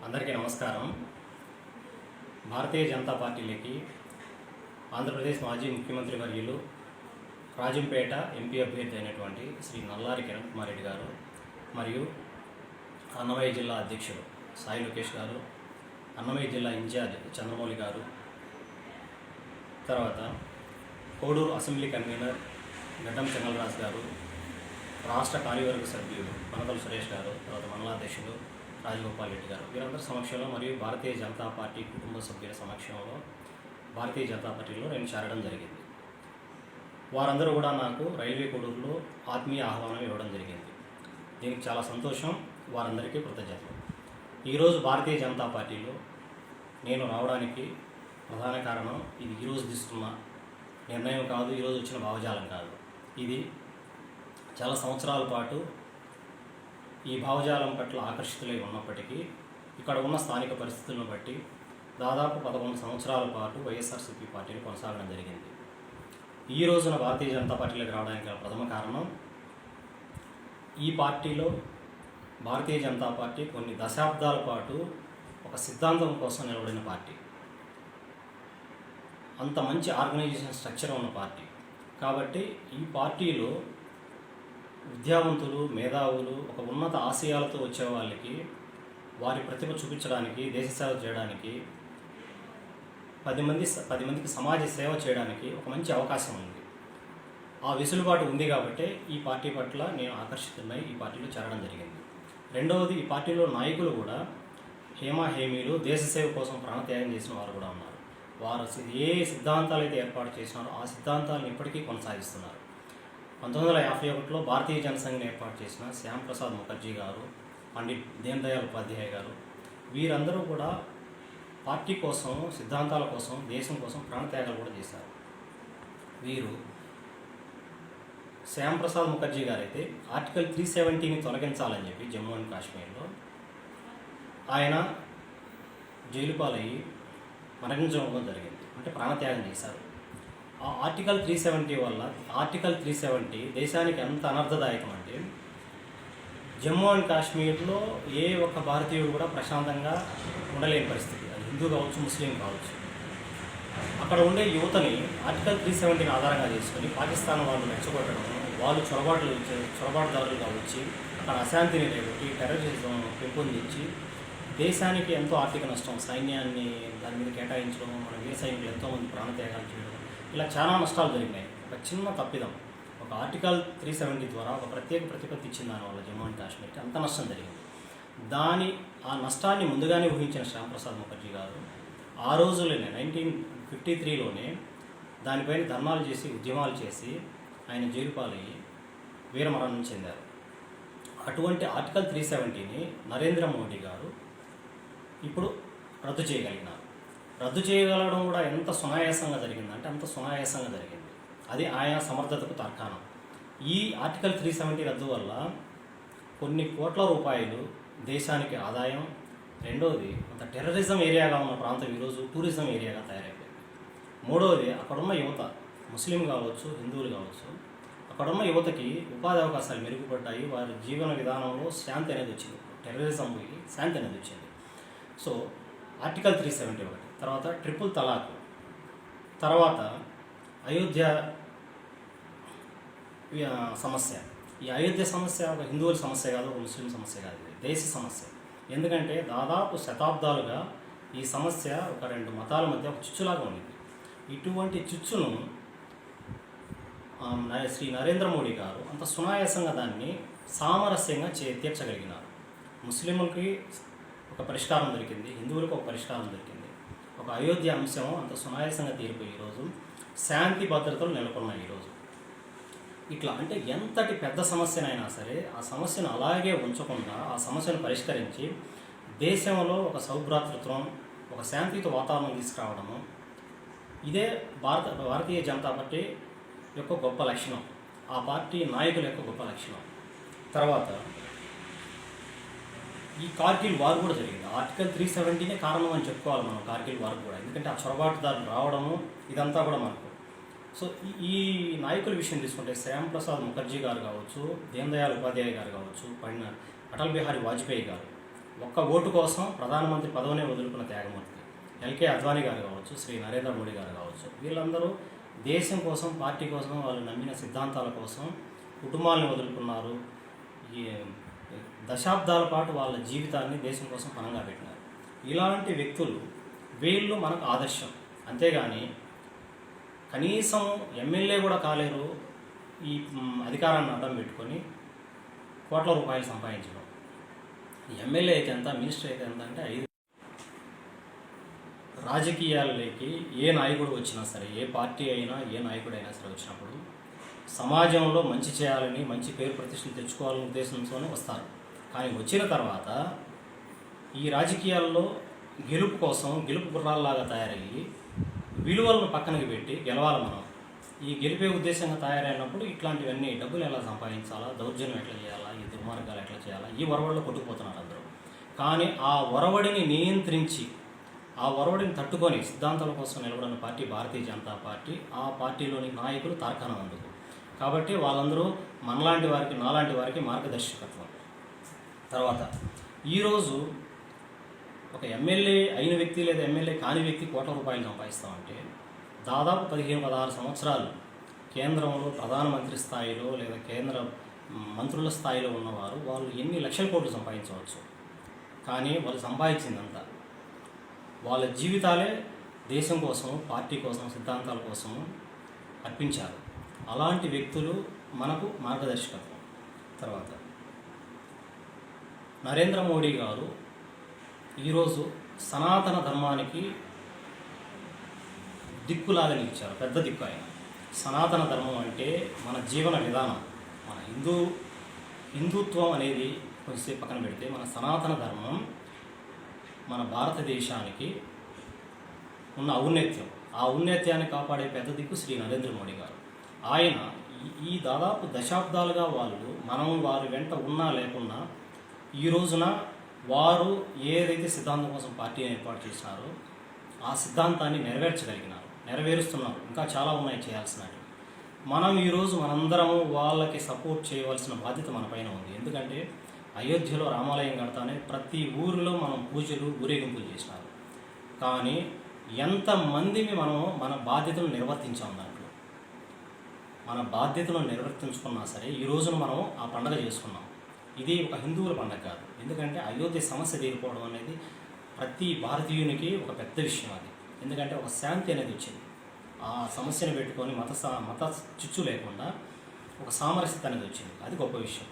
అందరికీ నమస్కారం. భారతీయ జనతా పార్టీలోకి ఆంధ్రప్రదేశ్ మాజీ ముఖ్యమంత్రి వర్యులు రాజంపేట ఎంపీ అభ్యర్థి అయినటువంటి శ్రీ నల్లారి కిరణ్ కుమార్ రెడ్డి గారు మరియు అన్నమయ్య జిల్లా అధ్యక్షుడు సాయి లోకేష్ గారు, అన్నమయ్య జిల్లా ఇన్ఛార్జ్ చంద్రమౌళి గారు, తర్వాత కోడూరు అసెంబ్లీ కన్వీనర్ గడ్డం చెంగలరాజు గారు, రాష్ట్ర కార్యవర్గ సభ్యులు పనతల సురేష్ గారు, తర్వాత మండలాధ్యక్షుడు రాజగోపాల్ రెడ్డి గారు, వీరందరి సమక్షంలో మరియు భారతీయ జనతా పార్టీ కుటుంబ సభ్యుల సమక్షంలో భారతీయ జనతా పార్టీలో నేను చేరడం జరిగింది. వారందరూ కూడా నాకు రైల్వే కోడూరులో ఆత్మీయ ఆహ్వానం ఇవ్వడం జరిగింది. దీనికి చాలా సంతోషం, వారందరికీ కృతజ్ఞతలు. ఈరోజు భారతీయ జనతా పార్టీలో నేను రావడానికి ప్రధాన కారణం ఇది ఈరోజు తీసుకున్న నిర్ణయం కాదు, ఈరోజు వచ్చిన భావజాలం కాదు. ఇది చాలా సంవత్సరాల పాటు ఈ భావజాలం పట్ల ఆకర్షితులై ఉన్నప్పటికీ ఇక్కడ ఉన్న స్థానిక పరిస్థితులను బట్టి దాదాపు 11 సంవత్సరాల పాటు వైఎస్ఆర్సీపీ పార్టీని కొనసాగడం జరిగింది. ఈ రోజున భారతీయ జనతా పార్టీలోకి రావడానికి గల ప్రథమ కారణం, ఈ పార్టీలో భారతీయ జనతా పార్టీ కొన్ని దశాబ్దాల పాటు ఒక సిద్ధాంతం కోసం నిలబడిన పార్టీ, అంత మంచి ఆర్గనైజేషన్ స్ట్రక్చర్ ఉన్న పార్టీ. కాబట్టి ఈ పార్టీలో విద్యావంతులు, మేధావులు, ఒక ఉన్నత ఆశయాలతో వచ్చే వాళ్ళకి వారి ప్రతిభ చూపించడానికి, దేశ సేవ చేయడానికి, 10 మందికి సమాజ సేవ చేయడానికి ఒక మంచి అవకాశం ఉంది. ఆ వెసులుబాటు ఉంది కాబట్టి ఈ పార్టీ పట్ల నేను ఆకర్షితున్నై ఈ పార్టీలో చేరడం జరిగింది. రెండవది, ఈ పార్టీలో నాయకులు కూడా హేమీలు దేశ సేవ కోసం ప్రాణత్యాగం చేసిన వారు కూడా ఉన్నారు. వారు ఏ సిద్ధాంతాలు అయితే ఏర్పాటు చేసినారో ఆ సిద్ధాంతాలను ఇప్పటికీ కొనసాగిస్తున్నారు. 1951లో భారతీయ జనసంఘ్ని ఏర్పాటు చేసిన శ్యామ్ ప్రసాద్ ముఖర్జీ గారు, పండిట్ దీన్ దయాళ్ ఉపాధ్యాయ గారు, వీరందరూ కూడా పార్టీ కోసం, సిద్ధాంతాల కోసం, దేశం కోసం ప్రాణత్యాగాలు కూడా చేశారు. వీరు శ్యామ్ ప్రసాద్ ముఖర్జీ గారు అయితే ఆర్టికల్ 370ని తొలగించాలని చెప్పి జమ్మూ అండ్ కాశ్మీర్లో ఆయన జైలు పాలయ్యి మరణించడం జరిగింది, అంటే ప్రాణత్యాగం చేశారు. ఆ ఆర్టికల్ 370 వల్ల, ఆర్టికల్ 370 దేశానికి ఎంత అనర్థదాయకం అంటే, జమ్మూ అండ్ కాశ్మీర్లో ఏ ఒక్క భారతీయుడు కూడా ప్రశాంతంగా ఉండలేని పరిస్థితి. అది హిందూ కావచ్చు, ముస్లిం కావచ్చు. అక్కడ ఉండే యువతని ఆర్టికల్ 370ని ఆధారంగా చేసుకొని పాకిస్తాన్ వాళ్ళు రెచ్చగొట్టడం, వాళ్ళు చొరబాటుదారులుగా వచ్చి అక్కడ అశాంతిని రేపటి, టెర్రరిజం పెంపొందించి దేశానికి ఎంతో ఆర్థిక నష్టం, సైన్యాన్ని దాని మీద కేటాయించడం, మన వీర సైనికులు ఎంతోమంది ప్రాణత్యాగాలు చేయడం, ఇలా చాలా నష్టాలు జరిగినాయి. ఒక చిన్న తప్పిదం, ఒక ఆర్టికల్ 370 ద్వారా ఒక ప్రత్యేక ప్రతిపత్తి ఇచ్చిన దానివల్ల జమ్మూ అండ్ కాశ్మీర్కి అంత నష్టం జరిగింది. ఆ నష్టాన్ని ముందుగానే ఊహించిన శ్యామ్ ప్రసాద్ ముఖర్జీ గారు ఆ రోజుల్లోనే 1953లోనే దానిపైన ధర్నాలు చేసి, ఉద్యమాలు చేసి ఆయన జైలు పాలయ్యి వీరమరణం చెందారు. అటువంటి ఆర్టికల్ 370ని నరేంద్ర మోడీ గారు ఇప్పుడు రద్దు చేయగలిగినారు. రద్దు చేయగలగడం కూడా ఎంత సునాయాసంగా జరిగిందంటే అంత సునాయాసంగా జరిగింది. అది ఆయన సమర్థతకు తర్కాణం. ఈ ఆర్టికల్ 370 రద్దు వల్ల కొన్ని కోట్ల రూపాయలు దేశానికి ఆదాయం. రెండవది, అంత టెర్రరిజం ఏరియాగా ఉన్న ప్రాంతం ఈరోజు టూరిజం ఏరియాగా తయారైపోయింది. మూడవది, అక్కడున్న యువత, ముస్లిం కావచ్చు, హిందువులు కావచ్చు, అక్కడున్న యువతకి ఉపాధి అవకాశాలు మెరుగుపడ్డాయి. వారి జీవన విధానంలో శాంతి అనేది వచ్చింది, టెర్రరిజం పోయి శాంతి అనేది వచ్చింది. సో ఆర్టికల్ 370 ఒకటి, తర్వాత ట్రిపుల్ తలాక్, తర్వాత అయోధ్య సమస్య. ఈ అయోధ్య సమస్య ఒక హిందువుల సమస్య కాదు, ఒక ముస్లిం సమస్య కాదు, ఇది దేశ సమస్య. ఎందుకంటే దాదాపు శతాబ్దాలుగా ఈ సమస్య ఒక 2 మతాల మధ్య ఒక చిచ్చులాగా ఉంది. ఇటువంటి చిచ్చును శ్రీ నరేంద్ర మోడీ గారు అంత సునాయాసంగా దాన్ని సామరస్యంగా తీర్చగలిగినారు. ముస్లింలకి ఒక పరిష్కారం దొరికింది, హిందువులకు ఒక పరిష్కారం దొరికింది. ఒక అయోధ్య అంశం అంత సునాయాసంగా తీరిపోయి ఈరోజు శాంతి భద్రతలు నెలకొన్నాయి. ఈరోజు ఇట్లా అంటే ఎంతటి పెద్ద సమస్యనైనా సరే ఆ సమస్యను అలాగే ఉంచకుండా ఆ సమస్యను పరిష్కరించి దేశంలో ఒక సౌభ్రాతృత్వం, ఒక శాంతియుత వాతావరణం తీసుకురావడము, ఇదే భారతీయ జనతా పార్టీ యొక్క గొప్ప లక్షణం, ఆ పార్టీ నాయకుల యొక్క గొప్ప లక్షణం. తర్వాత ఈ కార్గిల్ వార్ కూడా జరిగింది. ఆర్టికల్ 370నే కారణం అని చెప్పుకోవాలి మనం కార్గిల్ వార్ కూడా, ఎందుకంటే ఆ చొరబాటుదారులు రావడము ఇదంతా కూడా మనకు. సో ఈ నాయకుల విషయం తీసుకుంటే శ్యామ్ ప్రసాద్ ముఖర్జీ గారు కావచ్చు, దీన్ దయాళ్ ఉపాధ్యాయ గారు కావచ్చు, అటల్ బిహారీ వాజ్పేయి గారు, ఒక్క ఓటు కోసం ప్రధానమంత్రి పదవినే వదులుకున్న త్యాగమూర్తి. ఎల్కే అద్వానీ గారు కావచ్చు, శ్రీ నరేంద్ర మోడీ గారు కావచ్చు, వీళ్ళందరూ దేశం కోసం, పార్టీ కోసం, వాళ్ళు నమ్మిన సిద్ధాంతాల కోసం కుటుంబాలను వదులుకున్నారు. ఈ దశాబ్దాల పాటు వాళ్ళ జీవితాన్ని దేశం కోసం పణంగా పెట్టినారు. ఇలాంటి వ్యక్తులు వీళ్ళు మనకు ఆదర్శం. అంతేగాని కనీసం ఎమ్మెల్యే కూడా కాలేరు ఈ అధికారాన్ని అడ్డం పెట్టుకొని కోట్ల రూపాయలు సంపాదించడం. ఎమ్మెల్యే అయితే ఎంత, మినిస్టర్ అయితే ఎంత అంటే 5. రాజకీయాల్లోకి ఏ నాయకుడు వచ్చినా సరే, ఏ పార్టీ అయినా, ఏ నాయకుడు అయినా సరే వచ్చినప్పుడు సమాజంలో మంచి చేయాలని, మంచి పేరు ప్రతిష్టలు తెచ్చుకోవాలనే ఉద్దేశంతోనే వస్తారు. కానీ వచ్చిన తర్వాత ఈ రాజకీయాల్లో గెలుపు కోసం గెలుపు గుర్రాల్లాగా తయారయ్యి విలువలను పక్కనకి పెట్టి గెలవాలి మనం. ఈ గెలిపే ఉద్దేశంగా తయారైనప్పుడు ఇట్లాంటివన్నీ డబ్బులు ఎలా సంపాదించాలా, దౌర్జన్యం ఎట్లా చేయాలా, ఈ దుర్మార్గాలు ఎట్లా చేయాలా, ఈ ఒరవడిలో కొట్టుకుపోతున్నారు అందరూ. కానీ ఆ ఒరవడిని నియంత్రించి, ఆ ఒరవడిని తట్టుకొని సిద్ధాంతాల కోసం నిలబడిన పార్టీ భారతీయ జనతా పార్టీ. ఆ పార్టీలోని నాయకులు తార్కాణం అందుకు. కాబట్టి వాళ్ళందరూ మనలాంటి వారికి, నాలాంటి వారికి మార్గదర్శకత్వం. తర్వాత ఈరోజు ఒక ఎమ్మెల్యే అయిన వ్యక్తి లేదా ఎమ్మెల్యే కాని వ్యక్తి కోట్ల రూపాయలు సంపాదిస్తామంటే దాదాపు 15-16 సంవత్సరాలు కేంద్రంలో ప్రధానమంత్రి స్థాయిలో లేదా కేంద్ర మంత్రుల స్థాయిలో ఉన్నవారు వాళ్ళు ఎన్ని లక్షల కోట్లు సంపాదించవచ్చు. కానీ వాళ్ళు సంపాదించిందంతా వాళ్ళ జీవితాలే దేశం కోసం, పార్టీ కోసం, సిద్ధాంతాల కోసం అర్పించారు. అలాంటి వ్యక్తులు మనకు మార్గదర్శకత్వం. తర్వాత నరేంద్ర మోడీ గారు ఈరోజు సనాతన ధర్మానికి దిక్కులాగా నిలిచారు. పెద్ద దిక్కు ఆయన. సనాతన ధర్మం అంటే మన జీవన విధానం. మన హిందుత్వం అనేది కొంచెంసేపు పక్కన పెడితే మన సనాతన ధర్మం మన భారతదేశానికి ఉన్న ఔన్నత్యం. ఆ ఔన్నత్యాన్ని కాపాడే పెద్ద దిక్కు శ్రీ నరేంద్ర మోడీ గారు. ఆయన ఈ దాదాపు దశాబ్దాలుగా మనం వారి వెంట ఉన్నా లేకున్నా ఈ రోజున వారు ఏదైతే సిద్ధాంతం కోసం పార్టీని ఏర్పాటు చేసినారో ఆ సిద్ధాంతాన్ని నెరవేరుస్తున్నారు. ఇంకా చాలా ఉన్నాయి చేయాల్సినవి. మనం ఈరోజు మనందరము వాళ్ళకి సపోర్ట్ చేయవలసిన బాధ్యత మన పైన ఉంది. ఎందుకంటే అయోధ్యలో రామాలయం కడతానే ప్రతి ఊరిలో మనం పూజలు, ఊరేగింపులు చేసినారు. కానీ ఎంతమందిని మనం మన బాధ్యతను నిర్వర్తించాం. దాంట్లో మన బాధ్యతలను నిర్వర్తించుకున్నా సరే ఈ రోజున మనం ఆ పండగ చేసుకున్నాం. ఇది ఒక హిందువుల పండగ కాదు. ఎందుకంటే అయోధ్య సమస్య తీరిపోవడం అనేది ప్రతి భారతీయునికి ఒక పెద్ద విషయం. అది ఎందుకంటే ఒక శాంతి అనేది వచ్చింది. ఆ సమస్యను పెట్టుకొని మత చిచ్చు లేకుండా ఒక సామరస్యత అనేది వచ్చింది. అది గొప్ప విషయం.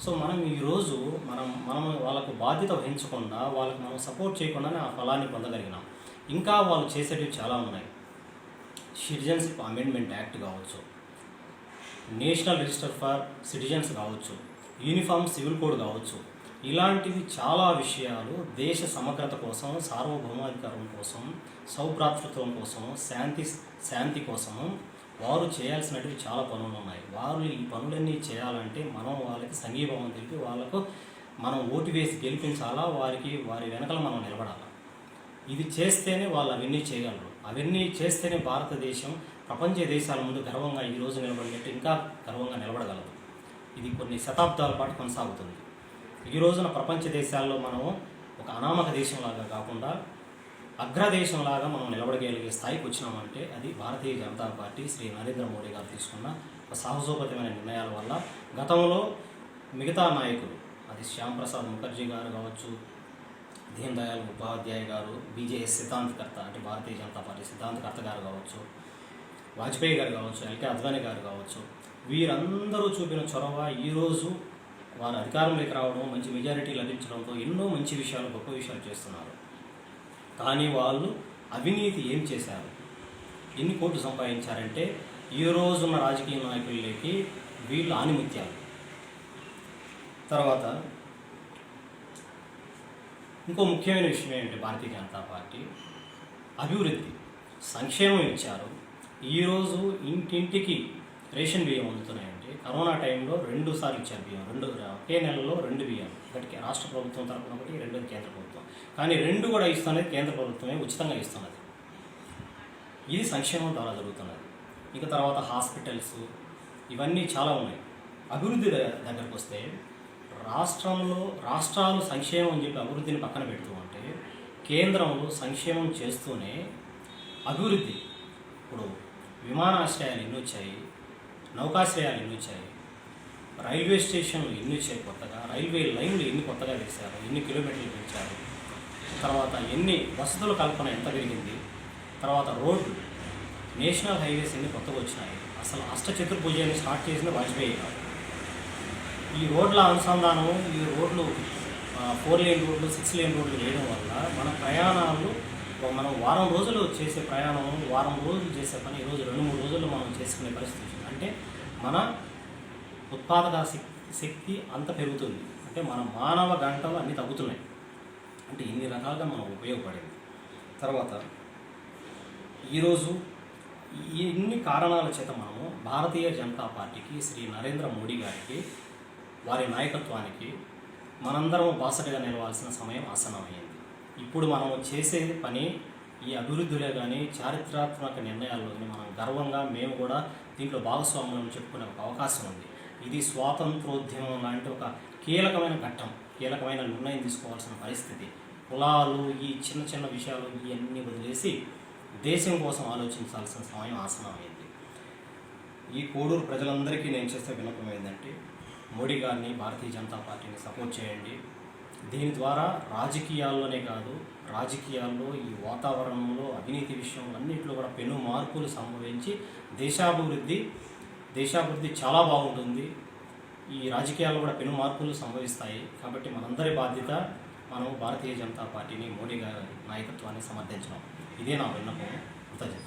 సో మనం ఈరోజు మనం వాళ్ళకు బాధ్యత వహించకుండా, వాళ్ళకు మనం సపోర్ట్ చేయకుండానే ఆ ఫలాన్ని పొందగలిగినాం. ఇంకా వాళ్ళు చేసేటివి చాలా ఉన్నాయి. సిటిజన్షిప్ అమెండ్మెంట్ యాక్ట్ కావచ్చు, నేషనల్ రిజిస్టర్ ఫర్ సిటిజన్స్ కావచ్చు, యూనిఫామ్ సివిల్ కోడ్ కావచ్చు. ఇలాంటివి చాలా విషయాలు దేశ సమగ్రత కోసం, సార్వభౌమాధికారం కోసం, సౌభ్రాతృత్వం కోసం, శాంతి కోసము వారు చేయాల్సినవి చాలా పనులు ఉన్నాయి. వారు ఈ పనులన్నీ చేయాలంటే మనం వాళ్ళకి సంఘీభావం తెలిపి వాళ్ళకు మనం ఓటు వేసి గెలిపించాలా, వారి వెనకల మనం నిలబడాలా. ఇది చేస్తేనే వాళ్ళు అవన్నీ చేయగలరు. అవన్నీ చేస్తేనే భారతదేశం ప్రపంచ దేశాల ముందు గర్వంగా ఈరోజు నిలబడినట్టు ఇంకా గర్వంగా నిలబడగలదు. ఇది కొన్ని శతాబ్దాల పాటు కొనసాగుతుంది. ఈ రోజున ప్రపంచ దేశాల్లో మనం ఒక అనామక దేశంలాగా కాకుండా అగ్రదేశంలాగా మనం నిలబడగలిగే స్థాయికి వచ్చినామంటే అది భారతీయ జనతా పార్టీ, శ్రీ నరేంద్ర మోడీ గారు తీసుకున్న ఒక సాహసోపేతమైన నిర్ణయాల వల్ల. గతంలో మిగతా నాయకులు, అది శ్యామ్ ప్రసాద్ ముఖర్జీ గారు కావచ్చు, దీన్ దయాళ్ ఉపాధ్యాయ గారు, బీజేఎస్ సిద్ధాంతకర్త అంటే భారతీయ జనతా పార్టీ సిద్ధాంతకర్త గారు కావచ్చు, వాజ్పేయి గారు కావచ్చు, ఎల్కే అద్వానీ గారు కావచ్చు, వీరందరూ చూపిన చొరవ ఈరోజు వారు అధికారంలోకి రావడం, మంచి మెజారిటీ లభించడంతో ఎన్నో మంచి విషయాలు, గొప్ప విషయాలు చేస్తున్నారు. కానీ వాళ్ళు అవినీతి ఏం చేశారు, ఎన్ని కోట్లు సంపాదించారంటే ఈ రోజున్న రాజకీయ నాయకులకి వీళ్ళు ఆనిముత్యాలు. తర్వాత ఇంకో ముఖ్యమైన విషయం ఏంటంటే భారతీయ జనతా పార్టీ అభివృద్ధి, సంక్షేమం ఇచ్చారు. ఈరోజు ఇంటింటికి రేషన్ బియ్యం అందుతున్నాయంటే కరోనా టైంలో 2 సార్లు ఇచ్చారు బియ్యం. ఒకే నెలలో 2 బియ్యం. ఒకటి రాష్ట్ర ప్రభుత్వం తరపున, ఒకటి రెండోది కేంద్ర ప్రభుత్వం. కానీ 2 కూడా ఇస్తున్నది కేంద్ర ప్రభుత్వమే, ఉచితంగా ఇస్తున్నది. ఇది సంక్షేమం ద్వారా జరుగుతున్నది. ఇక తర్వాత హాస్పిటల్స్, ఇవన్నీ చాలా ఉన్నాయి. అభివృద్ధి దగ్గరకు వస్తే రాష్ట్రాలు సంక్షేమం అని చెప్పి అభివృద్ధిని పక్కన పెడుతూ ఉంటే కేంద్రంలో సంక్షేమం చేస్తూనే అభివృద్ధి, ఇప్పుడు విమానాశ్రయాలు ఎన్ని వచ్చాయి, నౌకాశ్రయాలు ఎన్ని వచ్చాయి, రైల్వే స్టేషన్లు ఎన్ని వచ్చాయి, కొత్తగా రైల్వే లైన్లు ఎన్ని కొత్తగా వేశారు, ఎన్ని కిలోమీటర్లు పెంచారు, తర్వాత ఎన్ని వసతుల కల్పన ఎంత పెరిగింది, తర్వాత రోడ్లు, నేషనల్ హైవేస్ ఎన్ని కొత్తగా వచ్చినాయి. అసలు అష్టచతుర్భుజాన్ని స్టార్ట్ చేసిన వాజ్పేయి కాదు. ఈ రోడ్ల అనుసంధానం, ఈ రోడ్లు 4 లేన్ రోడ్లు, 6 లేన్ రోడ్లు వేయడం వల్ల మన ప్రయాణాలు, మనం వారం రోజులు చేసే ప్రయాణం, వారం రోజులు చేసే పని ఈరోజు 2-3 రోజుల్లో మనం చేసుకునే పరిస్థితి వచ్చింది. అంటే మన ఉత్పాదక శక్తి అంత పెరుగుతుంది. అంటే మన మానవ గంటలు అన్నీ తగ్గుతున్నాయి. అంటే ఇన్ని రకాలుగా మనం ఉపయోగపడింది. తర్వాత ఈరోజు ఇన్ని కారణాల చేత మనము భారతీయ జనతా పార్టీకి, శ్రీ నరేంద్ర మోడీ గారికి, వారి నాయకత్వానికి మనందరం బాసటగా నిలవాల్సిన సమయం ఆసన్నమైంది. ఇప్పుడు మనం చేసే పని ఈ అభివృద్ధిలో కానీ చారిత్రాత్మక నిర్ణయాల్లో కానీ మనం గర్వంగా మేము కూడా దీంట్లో భాగస్వామ్యం చెప్పుకునే ఒక అవకాశం ఉంది. ఇది స్వాతంత్రోద్యమం లాంటి ఒక కీలకమైన ఘట్టం, కీలకమైన నిర్ణయం తీసుకోవాల్సిన పరిస్థితి. కులాలు, ఈ చిన్న చిన్న విషయాలు ఇవన్నీ వదిలేసి దేశం కోసం ఆలోచించాల్సిన సమయం ఆసన్నమైంది. ఈ కోడూరు ప్రజలందరికీ నేను చేసే విన్నపం ఏంటంటే, మోడీ గారిని, భారతీయ జనతా పార్టీని సపోర్ట్ చేయండి. దీని ద్వారా రాజకీయాల్లోనే కాదు, రాజకీయాల్లో, ఈ వాతావరణంలో, అవినీతి విషయంలో అన్నింటిలో కూడా పెను మార్పులు సంభవించి దేశాభివృద్ధి చాలా బాగుంటుంది. ఈ రాజకీయాల్లో కూడా పెను మార్పులు సంభవిస్తాయి. కాబట్టి మనందరి బాధ్యత మనం భారతీయ జనతా పార్టీని, మోడీ గారి నాయకత్వాన్ని సమర్థించడం. ఇదే నా విన్నపం. కృతజ్ఞత.